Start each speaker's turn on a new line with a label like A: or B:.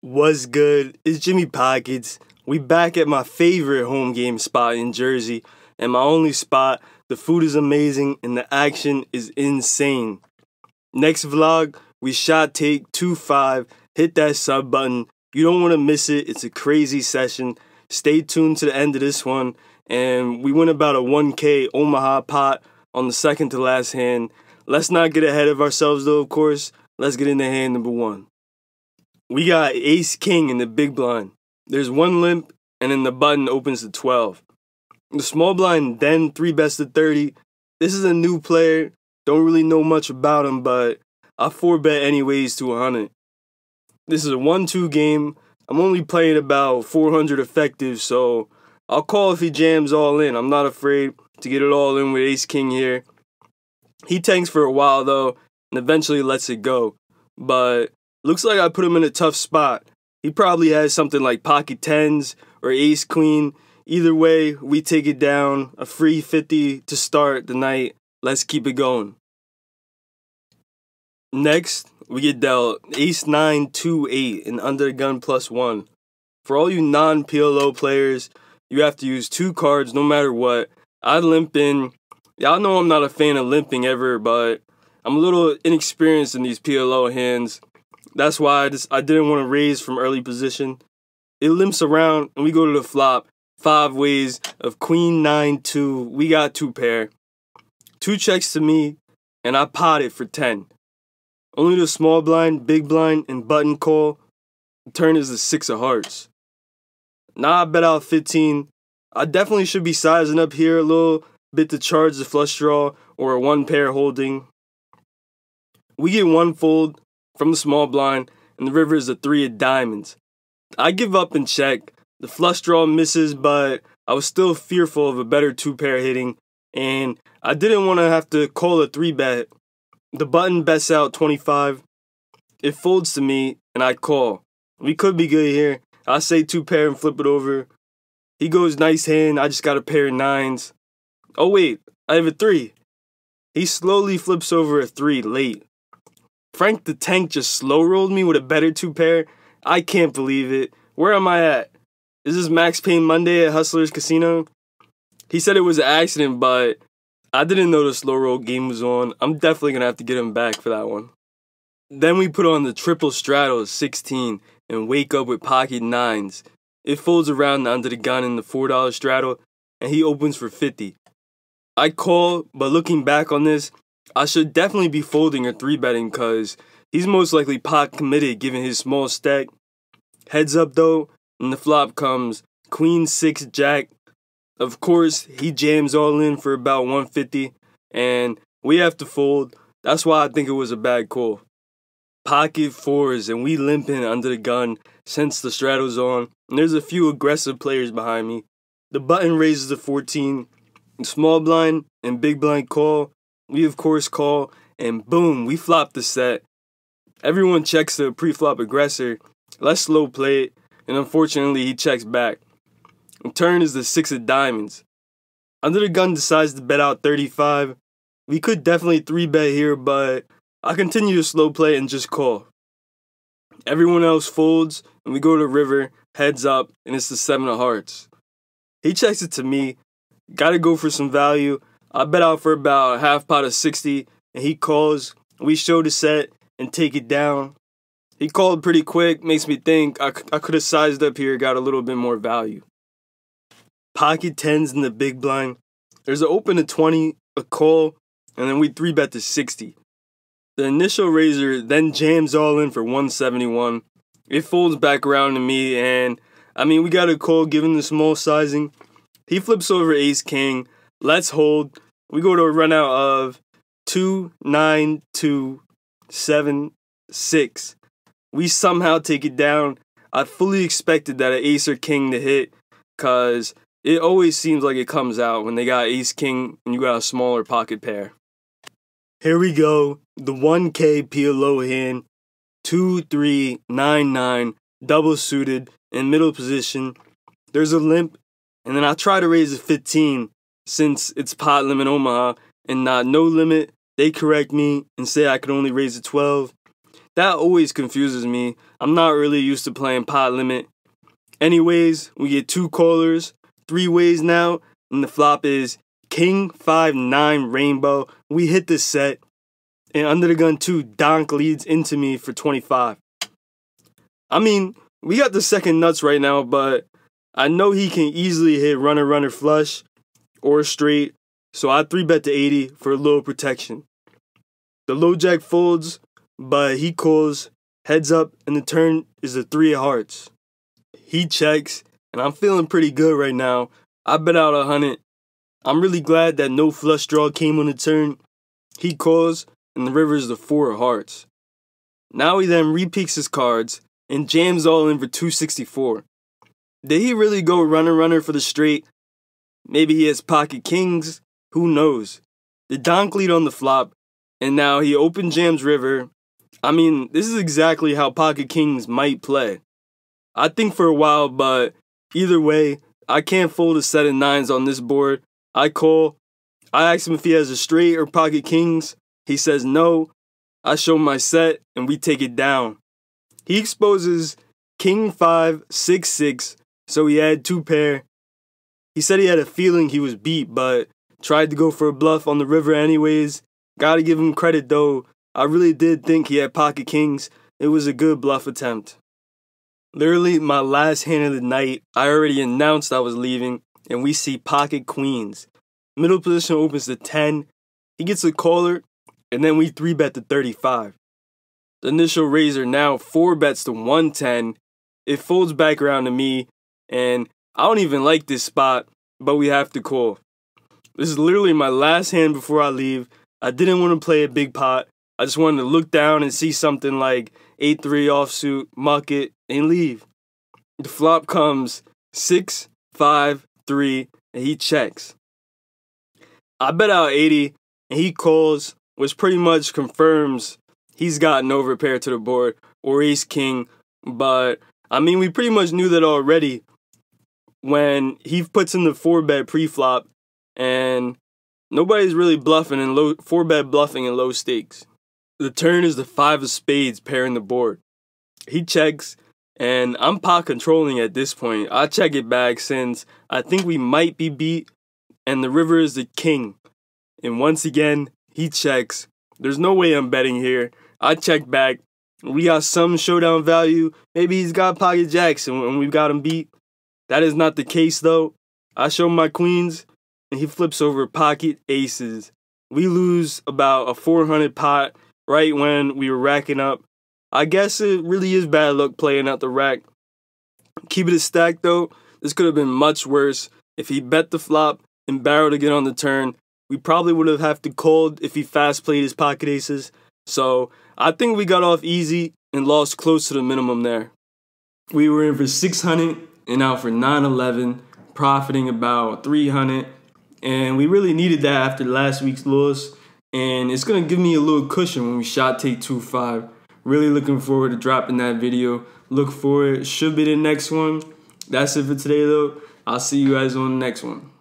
A: What's good? It's Jimmypocketts. We back at my favorite home game spot in Jersey, and my only spot. The food is amazing and the action is insane. Next vlog, we shot take 2-5. Hit that sub button. You don't want to miss it. It's a crazy session. Stay tuned to the end of this one. And we win about a 1K Omaha pot on the second to last hand. Let's not get ahead of ourselves though, of course. Let's get into hand number one. We got ace king in the big blind. There's one limp, and then the button opens to 12. The small blind then 3-bets to 30. This is a new player. Don't really know much about him, but I 4-bet anyways to 100. This is a 1-2 game. I'm only playing about 400 effective, so I'll call if he jams all in. I'm not afraid to get it all in with ace king here. He tanks for a while though, and eventually lets it go. But looks like I put him in a tough spot. He probably has something like pocket tens or ace queen. Either way, we take it down. A free 50 to start the night. Let's keep it going. Next, we get dealt ace 9 2 8 and under the gun +1. For all you non-PLO players, you have to use 2 cards no matter what. I limp in. Y'all know I'm not a fan of limping ever, but I'm a little inexperienced in these PLO hands. That's why I didn't want to raise from early position. It limps around, and we go to the flop. 5 ways of queen 9 2. We got 2 pair. 2 checks to me, and I pot it for 10. Only the small blind, big blind, and button call. The turn is the 6 of hearts. Now I bet out 15. I definitely should be sizing up here a little bit to charge the flush draw or a 1 pair holding. We get 1 fold from the small blind, and the river is a 3 of diamonds. I give up and check. The flush draw misses, but I was still fearful of a better 2 pair hitting, and I didn't want to have to call a 3-bet. The button bets out 25. It folds to me, and I call. We could be good here. I say 2 pair and flip it over. He goes nice hand. I just got a pair of 9s. Oh wait, I have a 3. He slowly flips over a 3 late. Frank the Tank just slow rolled me with a better 2 pair. I can't believe it. Where am I at? Is this Max Payne Monday at Hustler's Casino? He said it was an accident, but I didn't know the slow roll game was on. I'm definitely going to have to get him back for that one. Then we put on the triple straddle of 16 and wake up with pocket 9s. It folds around under the gun in the $4 straddle, and he opens for 50. I call, but looking back on this, I should definitely be folding or 3-betting because he's most likely pot committed given his small stack. Heads up though, and the flop comes queen 6 jack. Of course, he jams all in for about 150, and we have to fold. That's why I think it was a bad call. Pocket 4s, and we limping under the gun since the straddle's on, and there's a few aggressive players behind me. The button raises to 14. Small blind and big blind call. We of course call, and boom, we flop the set. Everyone checks the pre-flop aggressor. Let's slow play it, and unfortunately he checks back. The turn is the 6 of diamonds. Under the gun decides to bet out 35. We could definitely 3-bet here, but I continue to slow play and just call. Everyone else folds, and we go to the river, heads up, and it's the 7 of hearts. He checks it to me. Gotta go for some value. I bet out for about a half pot of 60, and he calls. We show the set and take it down. He called pretty quick, makes me think I could have sized up here, got a little bit more value. Pocket 10s in the big blind. There's an open to 20, a call, and then we 3-bet to 60. The initial raiser then jams all in for 171. It folds back around to me, and I mean, we got a call given the small sizing. He flips over ace king. Let's hold. We go to a run out of 2 9 2 7 6. We somehow take it down. I fully expected that an ace or king to hit, cause it always seems like it comes out when they got ace king and you got a smaller pocket pair. Here we go. The 1K PLO hand. 2 3 9 9 double suited in middle position. There's a limp, and then I try to raise a 15. Since it's pot limit Omaha and not no limit, they correct me and say I could only raise a 12. That always confuses me. I'm not really used to playing pot limit. Anyways, we get 2 callers, 3 ways now, and the flop is King 5-9 rainbow. We hit the set, and under the gun 2, Donk leads into me for 25. I mean, we got the second nuts right now, but I know he can easily hit runner flush or straight, so I 3-bet to 80 for a little protection. The low jack folds, but he calls heads up, and the turn is a 3 of hearts. He checks, and I'm feeling pretty good right now. I bet out 100. I'm really glad that no flush draw came on the turn. He calls, and the river is the 4 of hearts. Now he then repeats his cards and jams all in for 264. Did he really go runner for the straight? Maybe he has pocket kings. Who knows? The donk lead on the flop, and now he open jams river. I mean, this is exactly how pocket kings might play. I think for a while, but either way, I can't fold a set of 9s on this board. I call. I ask him if he has a straight or pocket kings. He says no. I show him my set, and we take it down. He exposes King 5-6-6, so he had 2 pair. He said he had a feeling he was beat, but tried to go for a bluff on the river anyways. Gotta give him credit though. I really did think he had pocket kings. It was a good bluff attempt. Literally my last hand of the night, I already announced I was leaving, and we see pocket queens. Middle position opens to 10. He gets a caller, and then we 3-bet to 35. The initial raiser now 4-bets to 110. It folds back around to me, and I don't even like this spot, but we have to call. This is literally my last hand before I leave. I didn't want to play a big pot. I just wanted to look down and see something like 8-3 offsuit, muck it, and leave. The flop comes 6-5-3, and he checks. I bet out 80, and he calls, which pretty much confirms he's got no repair to the board, or ace-king, but I mean, we pretty much knew that already when he puts in the 4-bet pre-flop, and nobody's really bluffing in 4-bet bluffing in low stakes. The turn is the 5 of spades pairing the board. He checks, and I'm pot controlling at this point. I check it back since I think we might be beat, and the river is the king. And once again, he checks. There's no way I'm betting here. I check back. We got some showdown value. Maybe he's got pocket jacks and we've got him beat. That is not the case though. I show him my queens, and he flips over pocket aces. We lose about a 400 pot right when we were racking up. I guess it really is bad luck playing out the rack. Keep it a stack though. This could have been much worse. If he bet the flop and barreled to get on the turn, we probably would have to called if he fast played his pocket aces. So I think we got off easy and lost close to the minimum there. We were in for 600 and out for 911, profiting about 300. And we really needed that after last week's loss. And it's going to give me a little cushion when we shot take 2-5. Really looking forward to dropping that video. Look for it. Should be the next one. That's it for today though. I'll see you guys on the next one.